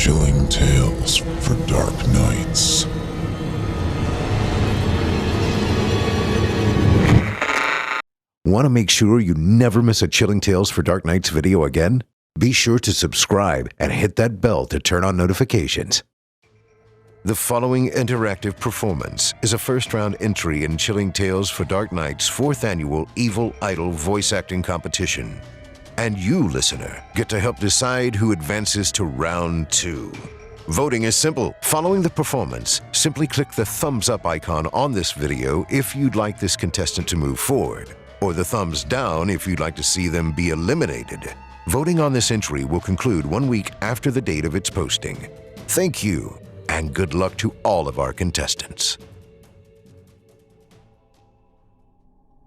Chilling tales for dark nights. Want to make sure you never miss a Chilling Tales for Dark Nights video again? Be sure to subscribe and hit that bell to turn on notifications. The following interactive performance is a first-round entry in Chilling Tales for Dark Nights' 4th annual Evil Idol voice acting competition. And you, listener, get to help decide who advances to round 2. Voting is simple. Following the performance, simply click the thumbs up icon on this video if you'd like this contestant to move forward, or the thumbs down if you'd like to see them be eliminated. Voting on this entry will conclude 1 week after the date of its posting. Thank you, and good luck to all of our contestants.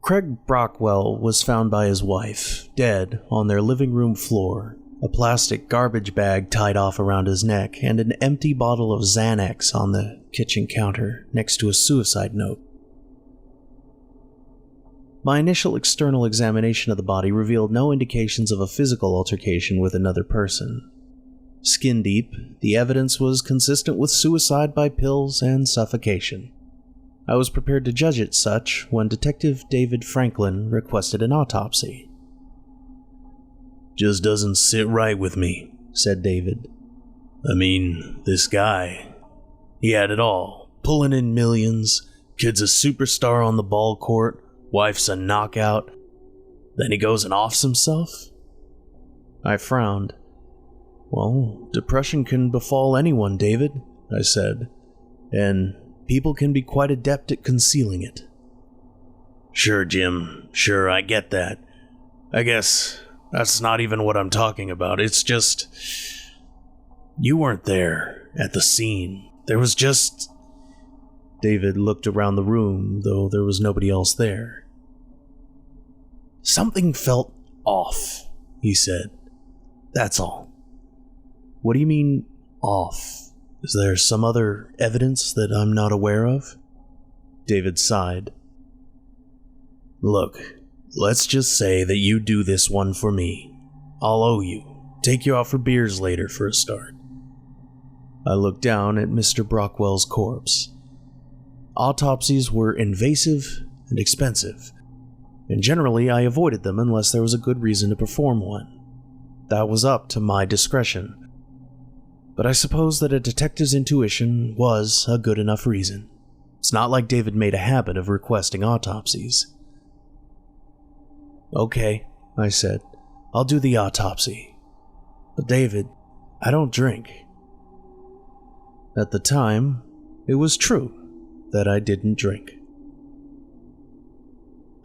Craig Brockwell was found by his wife, dead, on their living room floor, a plastic garbage bag tied off around his neck, and an empty bottle of Xanax on the kitchen counter next to a suicide note. My initial external examination of the body revealed no indications of a physical altercation with another person. Skin deep, the evidence was consistent with suicide by pills and suffocation. I was prepared to judge it such when Detective David Franklin requested an autopsy. "Just doesn't sit right with me," said David. "I mean, this guy, he had it all. Pulling in millions, kid's a superstar on the ball court, wife's a knockout. Then he goes and offs himself?" I frowned. "Well, depression can befall anyone, David," I said, "and people can be quite adept at concealing it." "Sure, Jim. Sure, I get that. I guess that's not even what I'm talking about. It's just, you weren't there at the scene. There was just..." David looked around the room, though there was nobody else there. "Something felt off," he said. "That's all." "What do you mean, off? Is there some other evidence that I'm not aware of?" David sighed. "Look, let's just say that you do this one for me. I'll owe you. Take you out for beers later for a start." I looked down at Mr. Brockwell's corpse. Autopsies were invasive and expensive, and generally I avoided them unless there was a good reason to perform one. That was up to my discretion. But I suppose that a detective's intuition was a good enough reason. It's not like David made a habit of requesting autopsies. "Okay," I said, "I'll do the autopsy. But David, I don't drink." At the time, it was true that I didn't drink.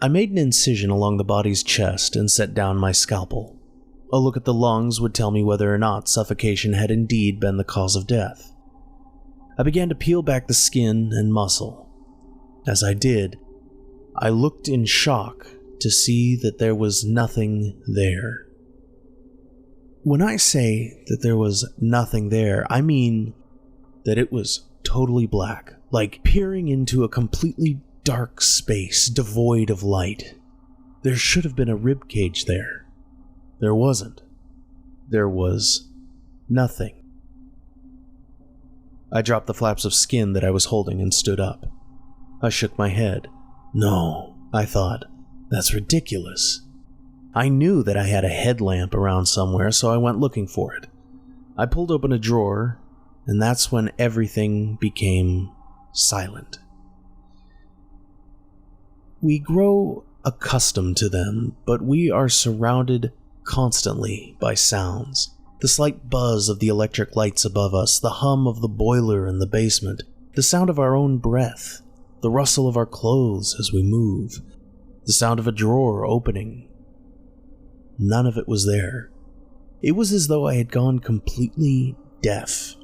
I made an incision along the body's chest and set down my scalpel. A look at the lungs would tell me whether or not suffocation had indeed been the cause of death. I began to peel back the skin and muscle. As I did, I looked in shock to see that there was nothing there. When I say that there was nothing there, I mean that it was totally black, like peering into a completely dark space devoid of light. There should have been a rib cage there. There wasn't. There was nothing. I dropped the flaps of skin that I was holding and stood up. I shook my head. No, I thought, that's ridiculous. I knew that I had a headlamp around somewhere, so I went looking for it. I pulled open a drawer, and that's when everything became silent. We grow accustomed to them, but we are surrounded constantly by sounds. The slight buzz of the electric lights above us, the hum of the boiler in the basement, the sound of our own breath, the rustle of our clothes as we move, the sound of a drawer opening. None of it was there. It was as though I had gone completely deaf.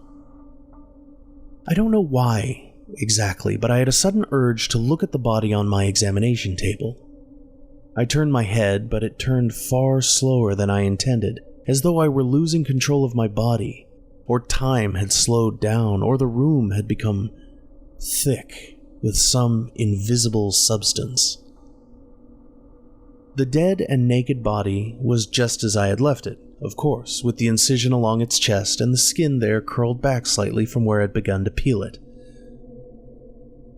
I don't know why exactly, but I had a sudden urge to look at the body on my examination table. I turned my head, but it turned far slower than I intended, as though I were losing control of my body, or time had slowed down, or the room had become thick with some invisible substance. The dead and naked body was just as I had left it, of course, with the incision along its chest and the skin there curled back slightly from where I'd begun to peel it.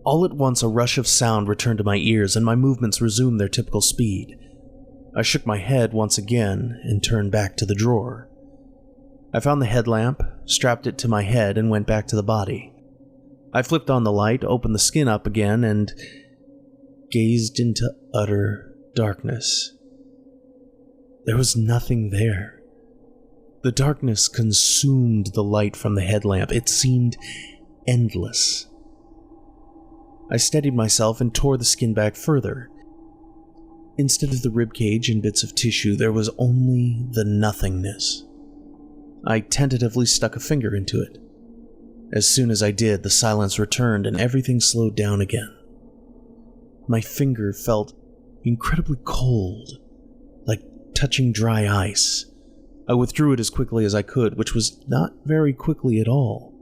All at once, a rush of sound returned to my ears and my movements resumed their typical speed. I shook my head once again and turned back to the drawer. I found the headlamp, strapped it to my head, and went back to the body. I flipped on the light, opened the skin up again, and gazed into utter darkness. There was nothing there. The darkness consumed the light from the headlamp. It seemed endless. I steadied myself and tore the skin back further. Instead of the ribcage and bits of tissue, there was only the nothingness. I tentatively stuck a finger into it. As soon as I did, the silence returned and everything slowed down again. My finger felt incredibly cold, like touching dry ice. I withdrew it as quickly as I could, which was not very quickly at all.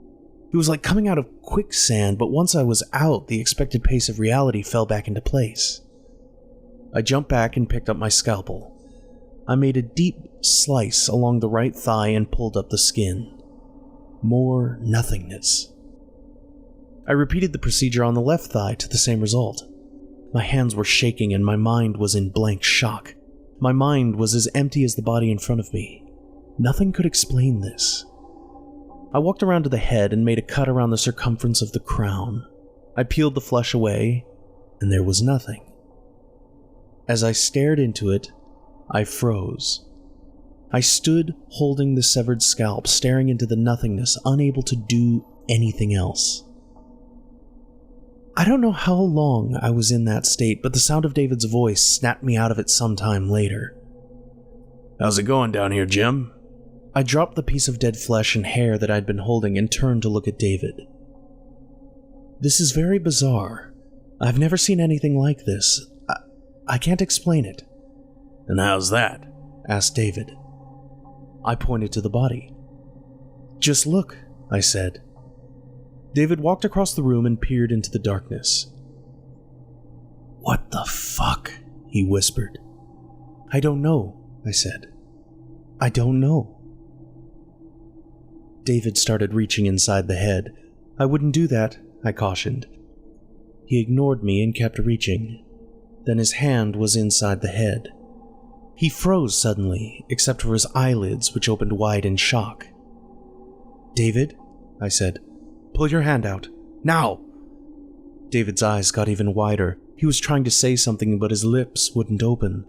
It was like coming out of quicksand, but once I was out, the expected pace of reality fell back into place. I jumped back and picked up my scalpel. I made a deep slice along the right thigh and pulled up the skin. More nothingness. I repeated the procedure on the left thigh to the same result. My hands were shaking and my mind was in blank shock. My mind was as empty as the body in front of me. Nothing could explain this. I walked around to the head and made a cut around the circumference of the crown. I peeled the flesh away, and there was nothing. As I stared into it, I froze. I stood holding the severed scalp, staring into the nothingness, unable to do anything else. I don't know how long I was in that state, but the sound of David's voice snapped me out of it sometime later. "How's it going down here, Jim?" I dropped the piece of dead flesh and hair that I'd been holding and turned to look at David. "This is very bizarre. I've never seen anything like this. I can't explain it." "And how's that?" asked David. I pointed to the body. "Just look," I said. David walked across the room and peered into the darkness. "What the fuck?" he whispered. "I don't know," I said. "I don't know." David started reaching inside the head. "I wouldn't do that," I cautioned. He ignored me and kept reaching. Then his hand was inside the head. He froze suddenly, except for his eyelids, which opened wide in shock. "David," I said, "pull your hand out. Now!" David's eyes got even wider. He was trying to say something, but his lips wouldn't open.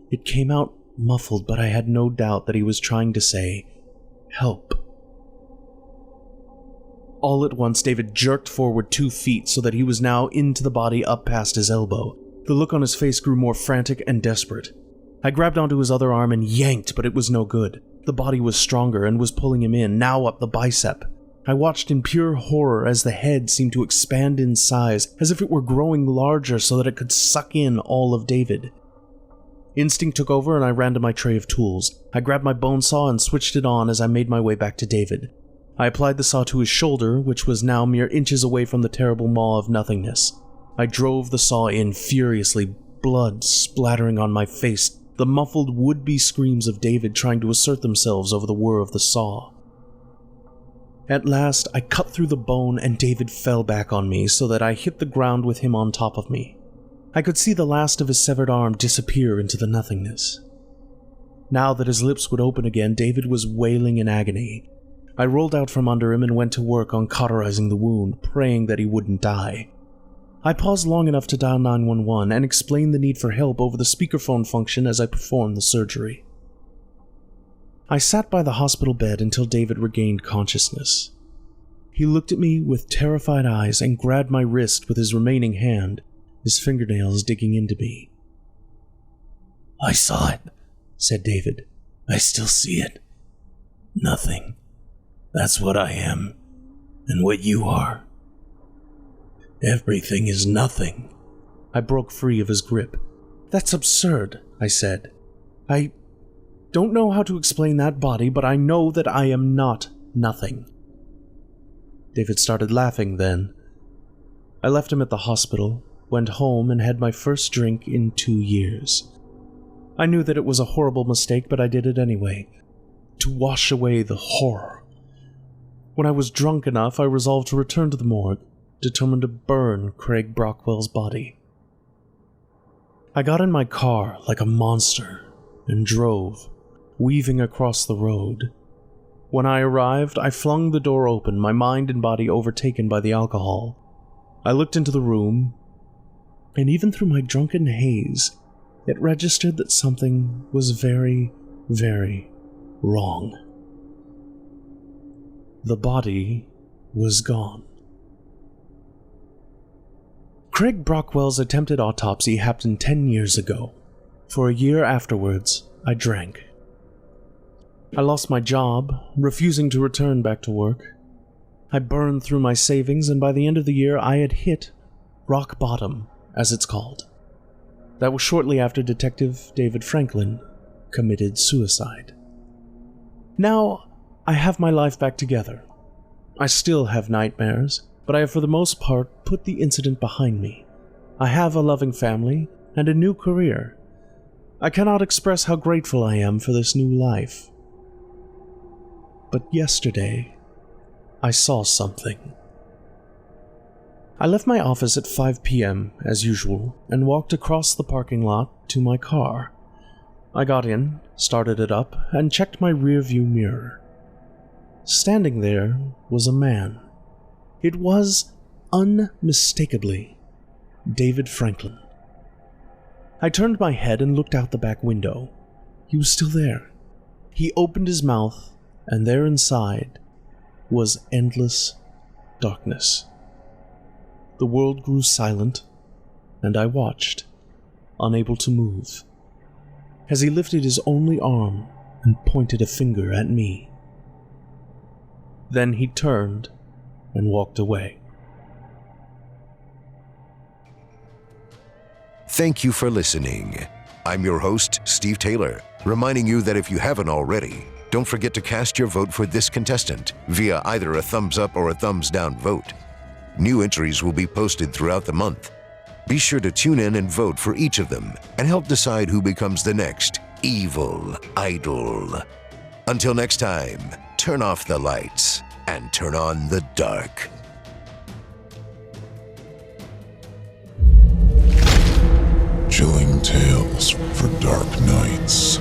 It came out muffled, but I had no doubt that he was trying to say, "Help." All at once, David jerked forward 2 feet so that he was now into the body up past his elbow. The look on his face grew more frantic and desperate. I grabbed onto his other arm and yanked, but it was no good. The body was stronger and was pulling him in, now up the bicep. I watched in pure horror as the head seemed to expand in size, as if it were growing larger so that it could suck in all of David. Instinct took over and I ran to my tray of tools. I grabbed my bone saw and switched it on as I made my way back to David. I applied the saw to his shoulder, which was now mere inches away from the terrible maw of nothingness. I drove the saw in furiously, blood splattering on my face, the muffled would-be screams of David trying to assert themselves over the whir of the saw. At last, I cut through the bone and David fell back on me so that I hit the ground with him on top of me. I could see the last of his severed arm disappear into the nothingness. Now that his lips would open again, David was wailing in agony. I rolled out from under him and went to work on cauterizing the wound, praying that he wouldn't die. I paused long enough to dial 911 and explain the need for help over the speakerphone function as I performed the surgery. I sat by the hospital bed until David regained consciousness. He looked at me with terrified eyes and grabbed my wrist with his remaining hand, his fingernails digging into me. "I saw it," said David. "I still see it. Nothing. That's what I am, and what you are. Everything is nothing." I broke free of his grip. "That's absurd," I said. "I don't know how to explain that body, but I know that I am not nothing." David started laughing then. I left him at the hospital, went home, and had my first drink in 2 years. I knew that it was a horrible mistake, but I did it anyway. to wash away the horror. When I was drunk enough, I resolved to return to the morgue, determined to burn Craig Brockwell's body. I got in my car like a monster and drove, weaving across the road. When I arrived, I flung the door open, my mind and body overtaken by the alcohol. I looked into the room, and even through my drunken haze, it registered that something was very, very wrong. The body was gone. Craig Brockwell's attempted autopsy happened 10 years ago. For a year afterwards, I drank. I lost my job, refusing to return back to work. I burned through my savings, and by the end of the year, I had hit rock bottom, as it's called. That was shortly after Detective David Franklin committed suicide. Now, I have my life back together. I still have nightmares, but I have for the most part put the incident behind me. I have a loving family and a new career. I cannot express how grateful I am for this new life. But yesterday, I saw something. I left my office at 5 p.m. as usual and walked across the parking lot to my car. I got in, started it up, and checked my rearview mirror. Standing there was a man. It was, unmistakably, David Franklin. I turned my head and looked out the back window. He was still there. He opened his mouth, and there inside was endless darkness. The world grew silent, and I watched, unable to move, as he lifted his only arm and pointed a finger at me. Then he turned and walked away. Thank you for listening. I'm your host, Steve Taylor, reminding you that if you haven't already, don't forget to cast your vote for this contestant via either a thumbs up or a thumbs down vote. New entries will be posted throughout the month. Be sure to tune in and vote for each of them and help decide who becomes the next evil idol. Until next time, turn off the lights and turn on the dark. Chilling tales for dark nights.